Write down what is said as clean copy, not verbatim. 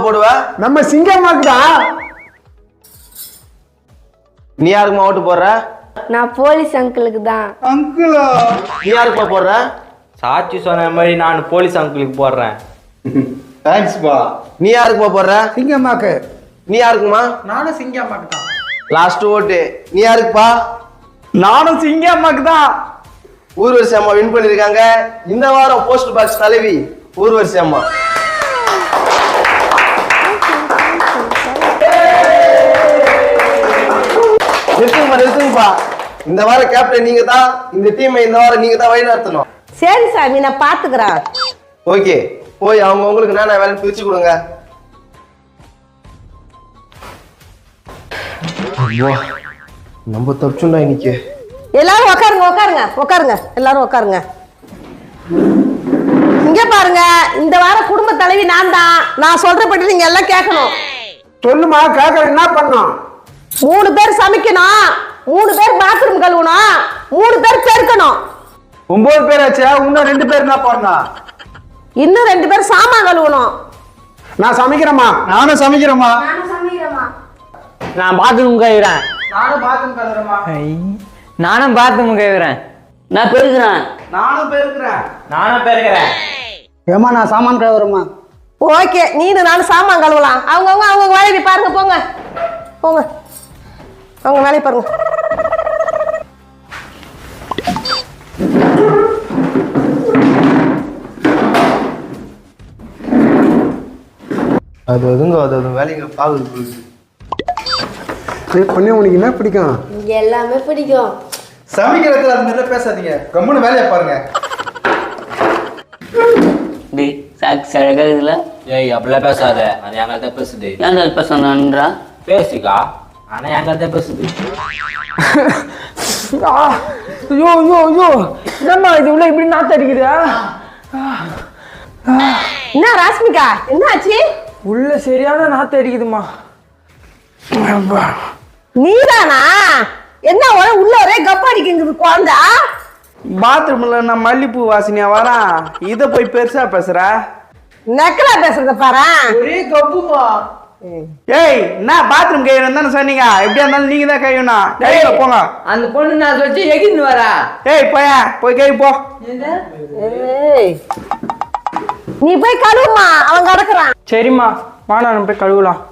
போடுவ? நம்ம சிங்கம்மாக்கு தான். நீ யாருக்குமா ஓட்டு போடுற? நான் போலீஸ் அங்கிளுக்கு தான். அங்கிளா? நீ யாருக்குமா போடுற? சாட்சி சொன்ன மாதிரி நான் போலீஸ் அங்கிளுக்கு போடுறேன். தேங்க்ஸ் பா. நீ யாருக்குமா போடுற? சிங்கம்மாக்கு. நீ யாருக்குமா? நானும் சிங்கம்மாக்கு தான். லாஸ்ட் ஓட்டு நீ யாருக்குப்பா? நானும் சிங்கம்மாக்கு தான். ஊர்வசி அம்மா வின் பண்ணிருக்காங்க. இந்த வாரம் போஸ்ட் பாக்ஸ் தலைவி ஊர்வசி அம்மா. நிறுத்துங்கப்பா. இந்த வாரம் கேப்டன் நீங்க தான். இந்த டீமை இந்த வாரம் நீங்க தான் வழிநடத்தணும். சரி சாமி, நான் பாத்துக்கிறேன். ஓகே, போய் அவங்க உங்களுக்கு நான் வேலை பிரிச்சு கொடுங்க. நம்ம தப்பிச்சுண்டா இன்னைக்கு. எல்லாரும் உட்காருங்க உட்காருங்க உட்காருங்க, எல்லாரும் உட்காருங்க. இங்க பாருங்க, இந்த வாரம் குடும்ப தலைவி நான் தான். நான் சொல்றபடி நீங்க எல்லாம் கேட்கணும். சொல்லுமா, கேட்கற என்ன பண்ணோம்? 3 பேர் சமைக்கணும், 3 பேர் பாத்ரூம் கழுவணும், 3 பேர் பெருக்கணும். 9 பேர் ஆச்சா? இன்னும் 2 பேர் என்ன பண்ணணும்? இன்னும் 2 பேர் சாமான் கழுவணும். நான் சமைக்கிறேம்மா. நானும் சமைக்கிறேம்மா. நான் பாத்ரூம் கழுவுறேன். நானும் பாத்ரூம் கழுவுறேம்மா. நானும் பாத்ரூம் கழுவுறேன். நான் பெருக்கிறேன். நானும் பெருக்கிறேன். நானும் பெருக்கிறேன். ஏமா நான் சாமான் கழுவுறேம்மா. ஓகே, நீனு நானும் சாமான் கழுவலாம். அவங்க வேலையை பாருங்க, போங்க போங்க, அவங்க வேலையை பாருங்க. அது வேலைங்க பாக்குது. பண்ணி உனக்கு என்ன பிடிக்கும்? எல்லாமே பிடிக்கும். சமைக்கிறதுல அது மாதிரிலாம் பேசாதீங்க, கம்முன்னு வேலையை பாருங்க. டேய் சாக்ஸ் அழகா இருக்குல்ல? ஏய் அப்படிலாம் பேசாத, அது எங்கள்கிட்ட பேசுது. ஏன்டா பேசணுன்றா? பேசிக்கா, ஆனா எங்கள்கிட்ட பேசுது. ஐயோ ஐயோ ஐயோ, என்னம்மா இது உள்ள இப்படி நாத்த அடிக்குதா? என்ன ராஸ்மிகா, என்ன ஆச்சு? உள்ள சரியான நாத்த அடிக்குதுமா. நீதானா? என்ன உள்ள ஒரே கப்ப அடிக்குது குழந்தை? பாத்ரூம்ல நான் மல்லிப்பூ வாசனையா வரேன், இத போய் பெருசா பேசுற. நக்கலா பேசுறத பாரு. ஒரே கப்புமா. ஏய், நான் பாத்ரூம் கழுவணும் தானே சொன்னீங்க? எப்படியா இருந்தாலும் நீங்க தான் கழுவணும். கழுவ போங்க. அந்த பொண்ணு நான் சொல்லி எகின்னு வரா. ஏய் போய் கழுவி போ. ஏய், நீ போய் கழுவுமா, அவன் கிடக்குறான். சரிம்மா, வாடா நம்ம போய் கழுவலாம்.